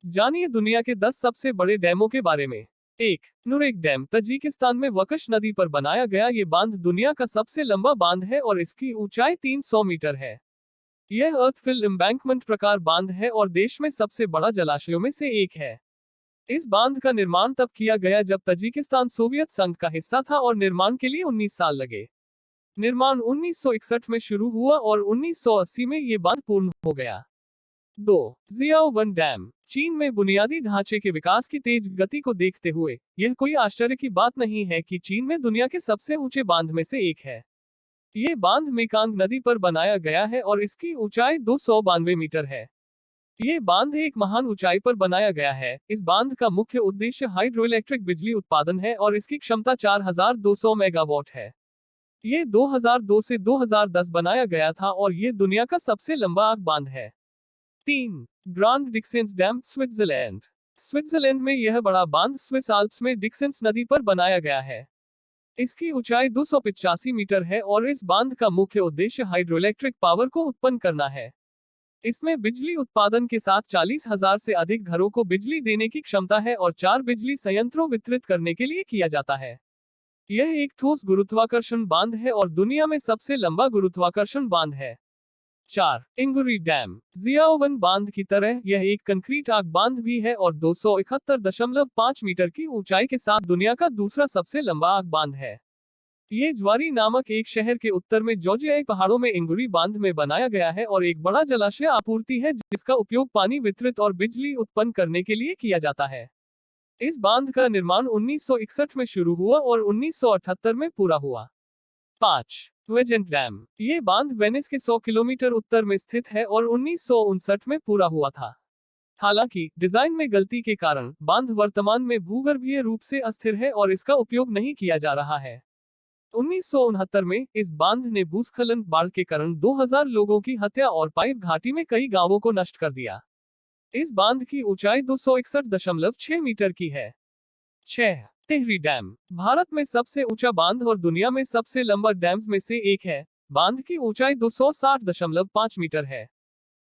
जानिए दुनिया के 10 सबसे बड़े डैमों के बारे में। 1. नुरेक डैम तजिकिस्तान में वकश नदी पर बनाया गया ये बांध दुनिया का सबसे लंबा बांध है और इसकी ऊंचाई 300 मीटर है। यह अर्थ फिल एम्बैंकमेंट प्रकार बांध है और देश में सबसे बड़ा जलाशयों में से एक है। इस बांध का निर्माण तब किया गया जब तजिकिस्तान सोवियत संघ का हिस्सा था और निर्माण के लिए 19 साल लगे। निर्माण 1961 में शुरू हुआ और 1980 में ये बांध पूर्ण हो गया। 2. जियाओवन डैम चीन में बुनियादी ढांचे के विकास की तेज गति को देखते हुए यह कोई आश्चर्य की बात नहीं है कि चीन में दुनिया के सबसे ऊंचे बांध में से एक है। ये बांध मेकांग नदी पर बनाया गया है और इसकी ऊंचाई 292 मीटर है। ये बांध एक महान ऊंचाई पर बनाया गया है। इस बांध का मुख्य उद्देश्य हाइड्रोइलेक्ट्रिक बिजली उत्पादन है और इसकी क्षमता 4200 मेगावाट है। ये 2002 से 2010 बनाया गया था और ये दुनिया का सबसे लंबा आग बांध है। 3. ग्रांड डिक्सेंस डैम स्विट्जरलैंड स्विट्जरलैंड में यह बड़ा बांध स्विस आल्प्स में डिक्सेंस नदी पर बनाया गया है। इसकी ऊंचाई 285 मीटर है और इस बांध का मुख्य उद्देश्य हाइड्रोइलेक्ट्रिक पावर को उत्पन्न करना है। इसमें बिजली उत्पादन के साथ 40,000 से अधिक घरों को बिजली देने की क्षमता है और 4 बिजली संयंत्रों वितरित करने के लिए किया जाता है। यह एक ठोस गुरुत्वाकर्षण बांध है और दुनिया में सबसे लंबा गुरुत्वाकर्षण बांध है। 4. इंगुरी डैम जियाओवन बांध की तरह यह एक कंक्रीट आग बांध भी है और 271.5 मीटर की ऊंचाई के साथ दुनिया का दूसरा सबसे लंबा आग बांध है। ये ज्वारी नामक एक शहर के उत्तर में जॉर्जियाई पहाड़ों में इंगुरी बांध में बनाया गया है और एक बड़ा जलाशय आपूर्ति है जिसका उपयोग पानी वितरित और बिजली उत्पन्न करने के लिए किया जाता है। इस बांध का निर्माण 1961 में शुरू हुआ और 1978 में पूरा हुआ। 5. वेजेंट डैम ये बांध वेनिस के 100 किलोमीटर उत्तर में स्थित है और 1959 में पूरा हुआ था। हालांकि डिजाइन में गलती के कारण बांध वर्तमान में भूगर्भीय रूप से अस्थिर है और इसका उपयोग नहीं किया जा रहा है। 1969 में इस बांध ने भूस्खलन बाढ़ के कारण 2000 लोगों की हत्या और पाइप घाटी में कई गांवों को नष्ट कर दिया। इस बांध की ऊंचाई 261.6 मीटर की है। 6. टिहरी डैम भारत में सबसे ऊंचा बांध और दुनिया में सबसे लंबा डैम्स में से एक है। बांध की ऊंचाई 260.5 मीटर है।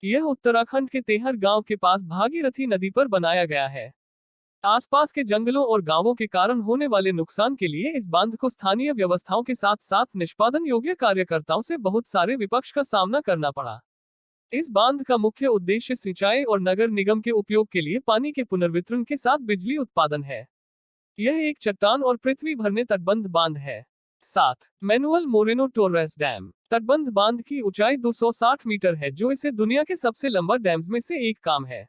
यह उत्तराखंड के तेहर गांव के पास भागीरथी नदी पर बनाया गया है। आसपास के जंगलों और गांवों के कारण होने वाले नुकसान के लिए इस बांध को स्थानीय व्यवस्थाओं के साथ साथ निष्पादन योग्य कार्यकर्ताओं से बहुत सारे विपक्ष का सामना करना पड़ा। इस बांध का मुख्य उद्देश्य सिंचाई और नगर निगम के उपयोग के लिए पानी के पुनर्वितरण के साथ बिजली उत्पादन है। यह एक चट्टान और पृथ्वी भरने तटबंध बांध है। 7. मैनुअल मोरेनो टोर्रेस डैम तटबंध बांध की ऊंचाई 260 मीटर है जो इसे दुनिया के सबसे लंबा डैम्स में से एक काम है।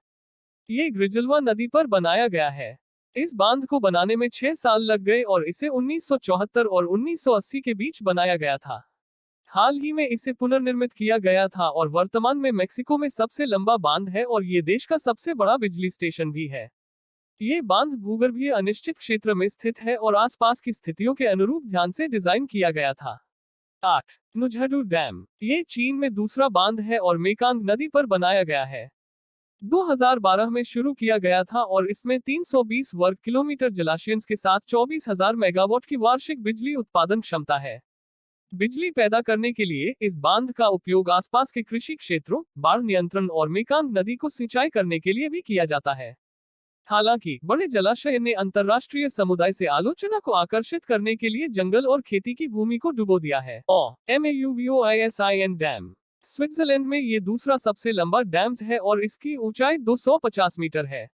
ये ग्रिजलवा नदी पर बनाया गया है। इस बांध को बनाने में 6 साल लग गए और इसे 1974 और 1980 के बीच बनाया गया था। हाल ही में इसे पुनर्निर्मित किया गया था और वर्तमान में मेक्सिको में सबसे लंबा बांध है और ये देश का सबसे बड़ा बिजली स्टेशन भी है। ये बांध भूगर्भीय अनिश्चित क्षेत्र में स्थित है और आसपास की स्थितियों के अनुरूप ध्यान से डिजाइन किया गया था। 8. नुझडू डैम ये चीन में दूसरा बांध है और मेकांग नदी पर बनाया गया है। 2012 में शुरू किया गया था और इसमें 320 वर्ग किलोमीटर जलाशयों के साथ 24,000 मेगावाट की वार्षिक बिजली उत्पादन क्षमता है। बिजली पैदा करने के लिए इस बांध का उपयोग आसपास के कृषि क्षेत्रों, बाढ़ नियंत्रण और मेकांग नदी को सिंचाई करने के लिए भी किया जाता है। हालांकि बड़े जलाशय ने अंतर्राष्ट्रीय समुदाय से आलोचना को आकर्षित करने के लिए जंगल और खेती की भूमि को डुबो दिया है। MAUVOISIN डैम स्विट्जरलैंड में ये दूसरा सबसे लंबा डैम्स है और इसकी ऊंचाई 250 मीटर है।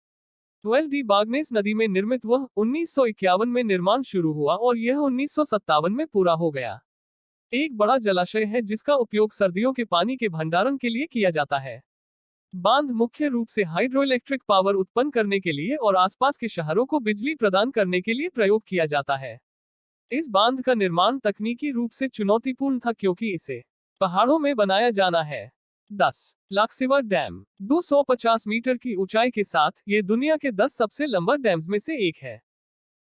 12 डी बागनेस नदी में निर्मित वह 1951 में निर्माण शुरू हुआ और यह 1957 में पूरा हो गया। एक बड़ा जलाशय है जिसका उपयोग सर्दियों के पानी के भंडारण के लिए किया जाता है। बांध मुख्य रूप से हाइड्रोइलेक्ट्रिक पावर उत्पन्न करने के लिए और आसपास के शहरों को बिजली प्रदान करने के लिए प्रयोग किया जाता है। इस बांध का निर्माण तकनीकी रूप से चुनौतीपूर्ण था क्योंकि इसे पहाड़ों में बनाया जाना है। 10. लाक्सिवा डैम 250 मीटर की ऊंचाई के साथ ये दुनिया के 10 सबसे लंबा डैम्स में से एक है।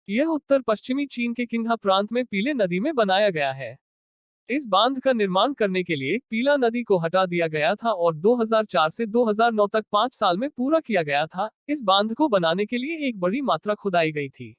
यह उत्तर पश्चिमी चीन के किंघा प्रांत में पीले नदी में बनाया गया है। इस बांध का निर्माण करने के लिए पीला नदी को हटा दिया गया था और 2004 से 2009 तक 5 साल में पूरा किया गया था। इस बांध को बनाने के लिए एक बड़ी मात्रा खुदाई गई थी।